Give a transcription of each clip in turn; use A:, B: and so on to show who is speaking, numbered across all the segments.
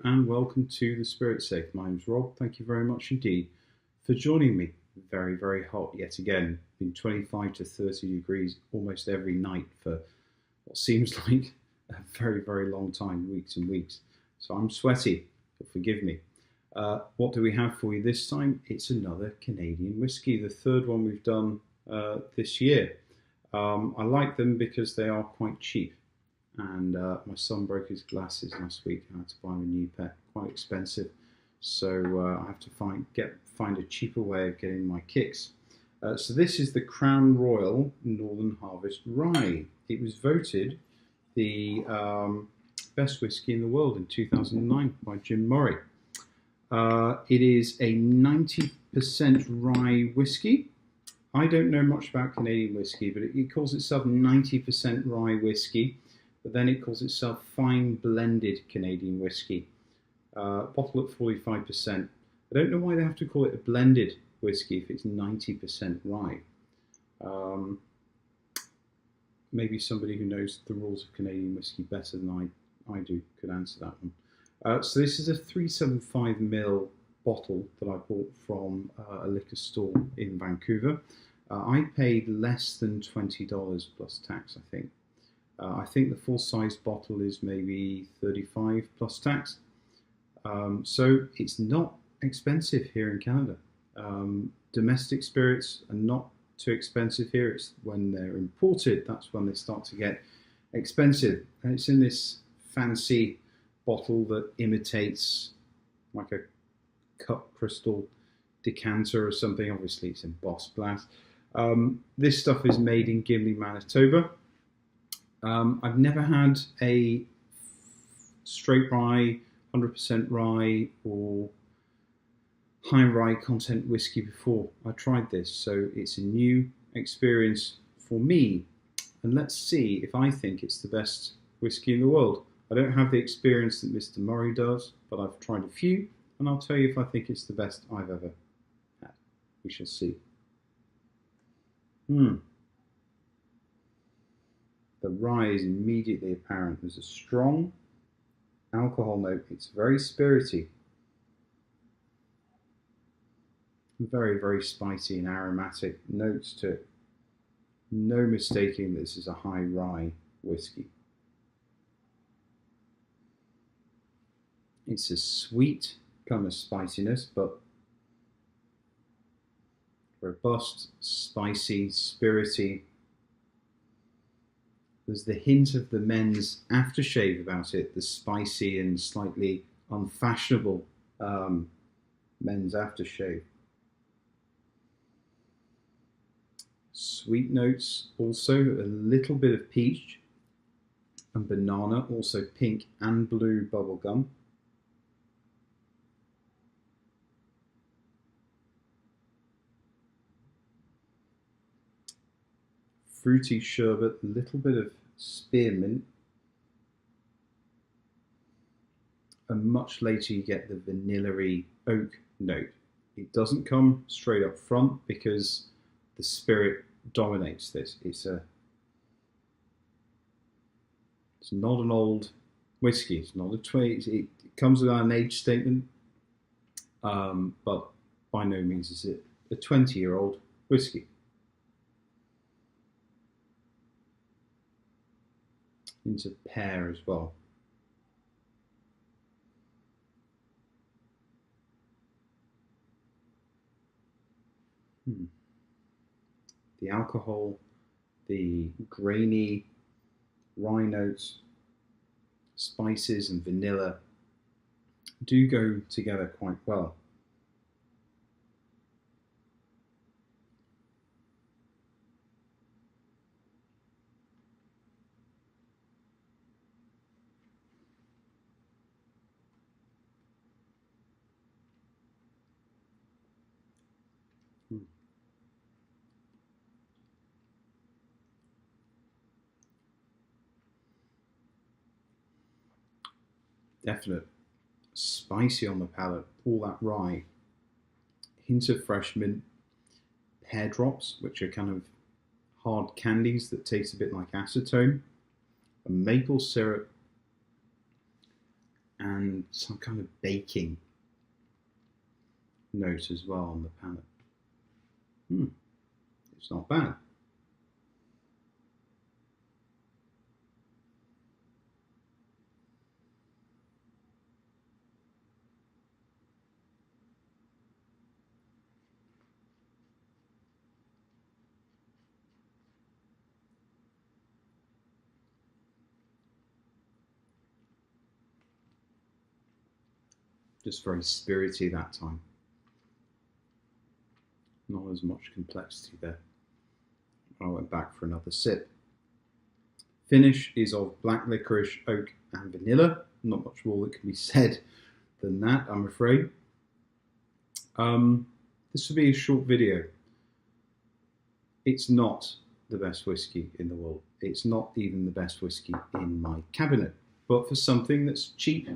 A: Hello and welcome to The Spirit Safe. My name's Rob. Thank you very much indeed for joining me. Very, very hot yet again. Been 25 to 30 degrees almost every night for what seems like a very, very long time, weeks and weeks. So I'm sweaty, but forgive me. What do we have for you this time? It's another Canadian whiskey, the third one we've done this year. I like them because they are quite cheap. And my son broke his glasses last week. I had to buy him a new pair, quite expensive. So I have to find a cheaper way of getting my kicks. So this is the Crown Royal Northern Harvest Rye. It was voted the best whiskey in the world in 2009 by Jim Murray. It is a 90% rye whiskey. I don't know much about Canadian whiskey, but it calls itself 90% rye whiskey. But then it calls itself fine blended Canadian whiskey. Bottle at 45%. I don't know why they have to call it a blended whiskey if it's 90% rye. Maybe somebody who knows the rules of Canadian whiskey better than I do could answer that one. So this is a 375ml bottle that I bought from a liquor store in Vancouver. I paid less than $20 plus tax, I think. I think the full-size bottle is maybe $35 plus tax. So it's not expensive here in Canada. Domestic spirits are not too expensive here. It's when they're imported, that's when they start to get expensive. And it's in this fancy bottle that imitates like a cut crystal decanter or something. Obviously it's embossed glass. This stuff is made in Gimli, Manitoba. I've never had a straight rye, 100% rye, or high rye content whiskey before I tried this, so it's a new experience for me. And let's see if I think it's the best whiskey in the world. I don't have the experience that Mr. Murray does, but I've tried a few, and I'll tell you if I think it's the best I've ever had. We shall see. The rye is immediately apparent. There's a strong alcohol note. It's very spirity. Very, very spicy and aromatic notes to it. No mistaking this is a high rye whiskey. It's a sweet kind of spiciness, but robust, spicy, spirity. There's the hint of the men's aftershave about it, the spicy and slightly unfashionable men's aftershave. Sweet notes also, a little bit of peach and banana, also pink and blue bubblegum. Fruity sherbet, a little bit of spearmint, and much later you get the vanilla-y oak note. It doesn't come straight up front because the spirit dominates this. It's not an old whiskey. It's not a 20. It comes without an age statement, but by no means is it a 20-year-old whiskey. Into pear as well. The alcohol, the grainy rye notes, spices and vanilla do go together quite well. Definite spicy on the palate, all that rye, hint of fresh mint, pear drops, which are kind of hard candies that taste a bit like acetone, a maple syrup, and some kind of baking note as well on the palate. It's not bad. Just very spirity that time. Not as much complexity there. I went back for another sip. Finish is of black licorice, oak, and vanilla. Not much more that can be said than that, I'm afraid. This will be a short video. It's not the best whiskey in the world. It's not even the best whiskey in my cabinet. But for something that's cheap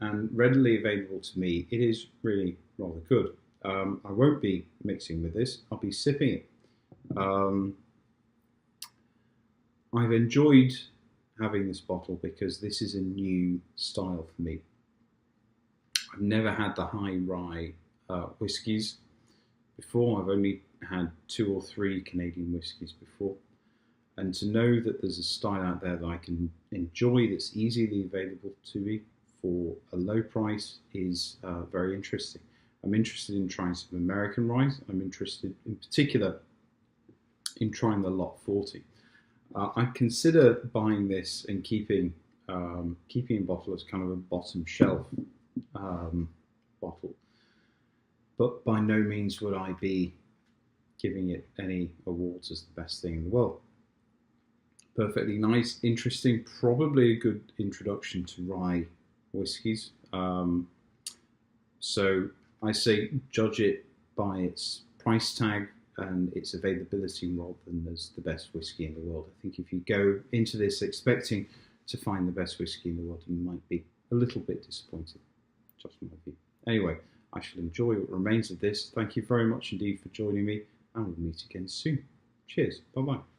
A: and readily available to me, it is really rather good. I won't be mixing with this. I'll be sipping it. I've enjoyed having this bottle because this is a new style for me. I've never had the high rye whiskies before. I've only had 2 or 3 Canadian whiskies before. And to know that there's a style out there that I can enjoy that's easily available to me for a low price is very interesting. I'm interested in trying some American rye. I'm interested in particular in trying the Lot 40. I consider buying this and keeping a bottle as kind of a bottom shelf bottle, but by no means would I be giving it any awards as the best thing in the world. Perfectly nice, interesting, probably a good introduction to rye whiskies. So I say judge it by its price tag and its availability rather than as the best whiskey in the world. I think if you go into this expecting to find the best whiskey in the world, you might be a little bit disappointed. Just my view. Anyway, I shall enjoy what remains of this. Thank you very much indeed for joining me, and we'll meet again soon. Cheers. Bye-bye.